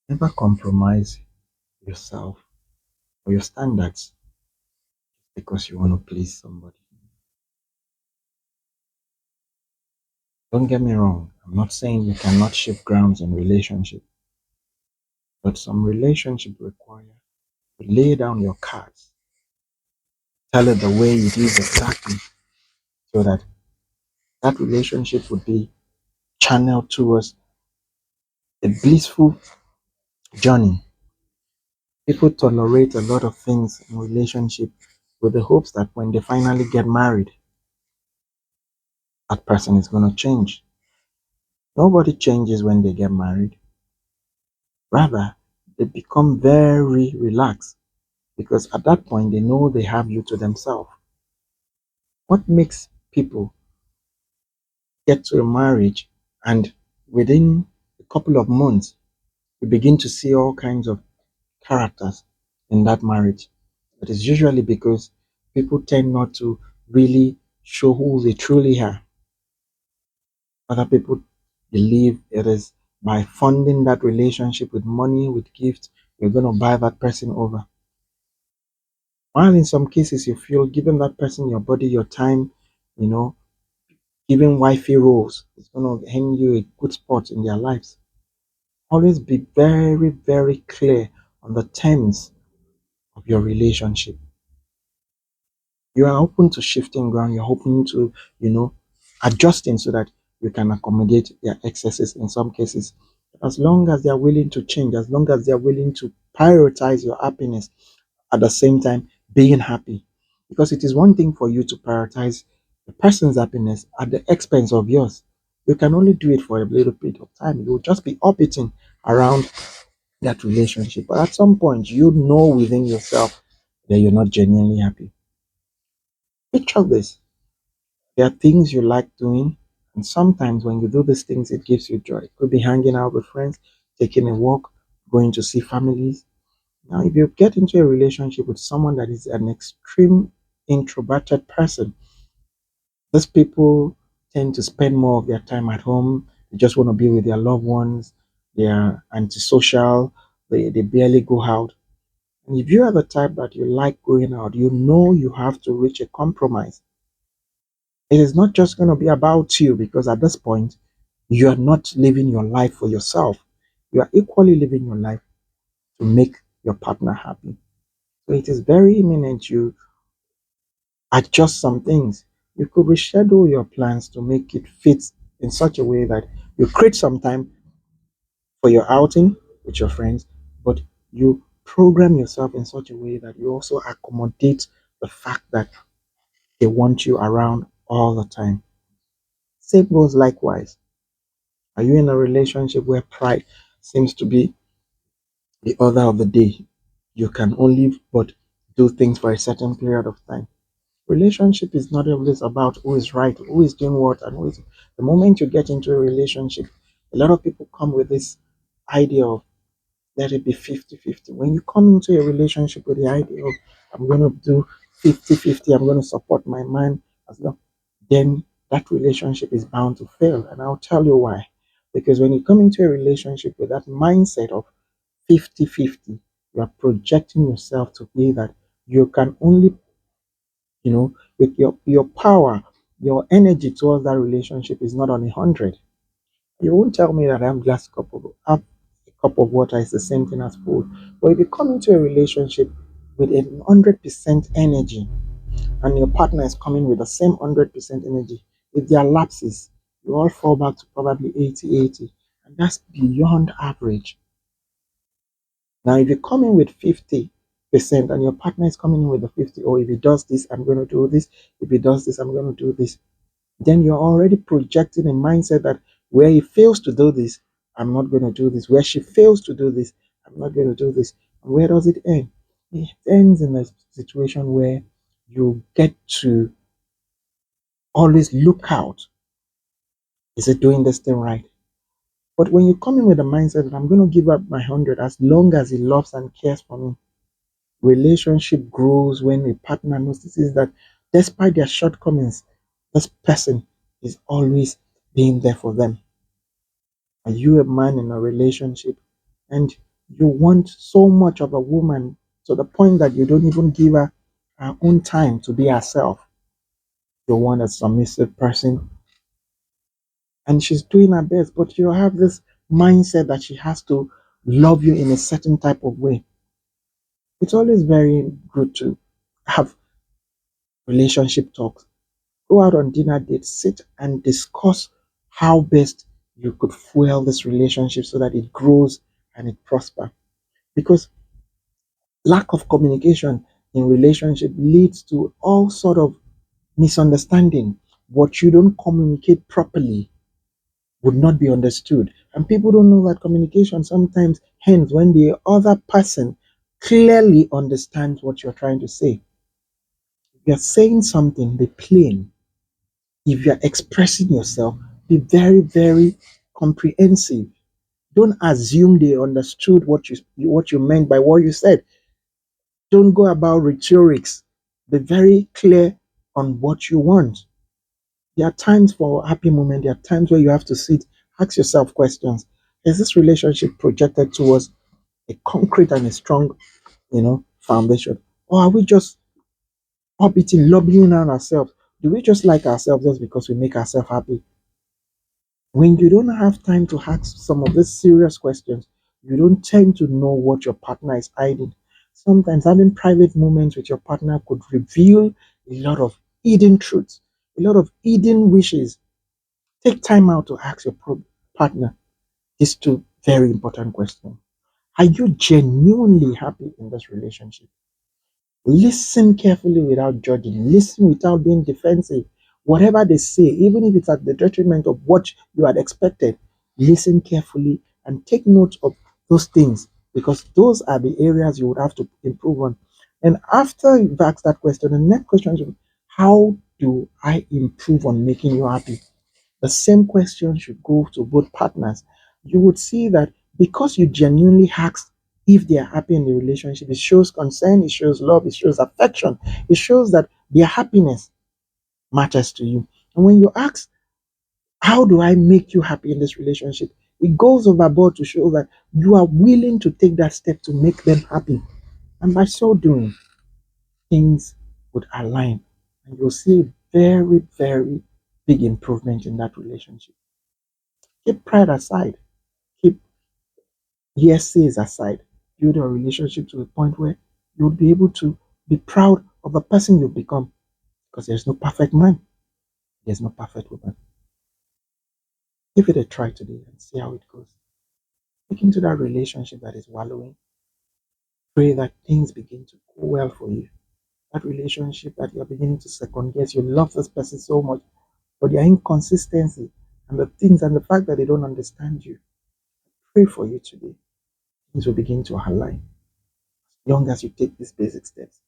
Never compromise yourself or your standards because you want to please somebody. Don't get me wrong, I'm not saying you cannot shift grounds in relationship, but some relationship require you lay down your cards, tell it the way it is exactly, so that that relationship would be channeled towards a blissful journey. People tolerate a lot of things in relationship with the hopes that when they finally get married, that person is going to change. Nobody changes when they get married. Rather, they become very relaxed because at that point they know they have you to themselves. What makes people get to a marriage and within a couple of months you begin to see all kinds of characters in that marriage? It is usually because people tend not to really show who they truly are. Other people believe it is by funding that relationship with money, with gifts, you're going to buy that person over. While in some cases you feel giving that person your body, your time, you know, giving wifey roles is going to earn you a good spot in their lives. Always be very, very clear on the terms of your relationship. You are open to shifting ground, you're open to, you know, adjusting so that you can accommodate their excesses in some cases. As long as they are willing to change, as long as they are willing to prioritize your happiness at the same time being happy. Because it is one thing for you to prioritize the person's happiness at the expense of yours. You can only do it for a little bit of time. You'll just be orbiting around that relationship. But at some point, you know within yourself that you're not genuinely happy. Picture this. There are things you like doing, and sometimes when you do these things, it gives you joy. It could be hanging out with friends, taking a walk, going to see families. Now, if you get into a relationship with someone that is an extreme introverted person, these people tend to spend more of their time at home. They just want to be with their loved ones. They are antisocial. They barely go out. And if you are the type that you like going out, you know you have to reach a compromise. It is not just going to be about you because at this point, you are not living your life for yourself. You are equally living your life to make your partner happy. So it is very imminent you adjust some things. You could reschedule your plans to make it fit in such a way that you create some time for your outing with your friends, but you program yourself in such a way that you also accommodate the fact that they want you around all the time. Same goes likewise. Are you in a relationship where pride seems to be the order of the day? You can only but do things for a certain period of time. Relationship is not always about who is right, who is doing what, and who is. The moment you get into a relationship, a lot of people come with this idea of let it be 50-50. When you come into a relationship with the idea of I'm going to do 50-50, I'm going to support my man, as long, then that relationship is bound to fail. And I'll tell you why. Because when you come into a relationship with that mindset of 50-50, you are projecting yourself to be that you can only, with your power, your energy towards that relationship is not on 100. You won't tell me that I'm glass cup of half a cup of water is the same thing as full. But if you come into a relationship with 100% energy and your partner is coming with the same 100% energy, if there are lapses, you all fall back to probably 80-80. And that's beyond average. Now, if you come in with 50% and your partner is coming in with the 50, or if he does this, I'm going to do this. If he does this, I'm going to do this. Then you're already projecting a mindset that where he fails to do this, I'm not going to do this. Where she fails to do this, I'm not going to do this. And where does it end? It ends in a situation where you get to always look out. Is it doing this thing right? But when you come in with a mindset that I'm going to give up my 100 as long as he loves and cares for me, relationship grows when a partner notices that despite their shortcomings, this person is always being there for them. Are you a man in a relationship and You want so much of a woman to the point that you don't even give her her own time to be herself. You want a submissive person, and she's doing her best, but you have this mindset that she has to love you in a certain type of way. It's always very good to have relationship talks. Go out on dinner dates, sit and discuss how best you could fuel this relationship so that it grows and it prospers. Because lack of communication in relationship leads to all sort of misunderstanding. What you don't communicate properly would not be understood. And people don't know that communication sometimes ends when the other person clearly understands what you're trying to say. If you're saying something, be plain. If you're expressing yourself, be very, very comprehensive. Don't assume they understood what you meant by what you said. Don't go about rhetorics. Be very clear on what you want. There are times for happy moment. There are times where you have to sit, ask yourself questions. Is this relationship projected towards a concrete and a strong, foundation? Or are we just orbiting, lobbying on ourselves? Do we just like ourselves just because we make ourselves happy? When you don't have time to ask some of these serious questions, you don't tend to know what your partner is hiding. Sometimes having private moments with your partner could reveal a lot of hidden truths, a lot of hidden wishes. Take time out to ask your partner these two very important questions. Are you genuinely happy in this relationship? Listen carefully without judging. Listen without being defensive. Whatever they say, even if it's at the detriment of what you had expected, listen carefully and take note of those things because those are the areas you would have to improve on. And after you've asked that question, the next question is, how do I improve on making you happy? The same question should go to both partners. You would see that because you genuinely ask if they are happy in the relationship, it shows concern, it shows love, it shows affection, it shows that their happiness matters to you. And when you ask, how do I make you happy in this relationship? It goes overboard to show that you are willing to take that step to make them happy. And by so doing, things would align. And you'll see a very, very big improvement in that relationship. Keep pride aside. Keep yeses aside. Build a relationship to a point where you'll be able to be proud of the person you've become. Because there's no perfect man, there's no perfect woman. Give it a try today and see how it goes. Look into that relationship that is wallowing. Pray that things begin to go well for you. That relationship that you're beginning to second guess. You love this person so much, but their inconsistency and the things and the fact that they don't understand you. Pray for you today. Things will begin to align as long as you take these basic steps.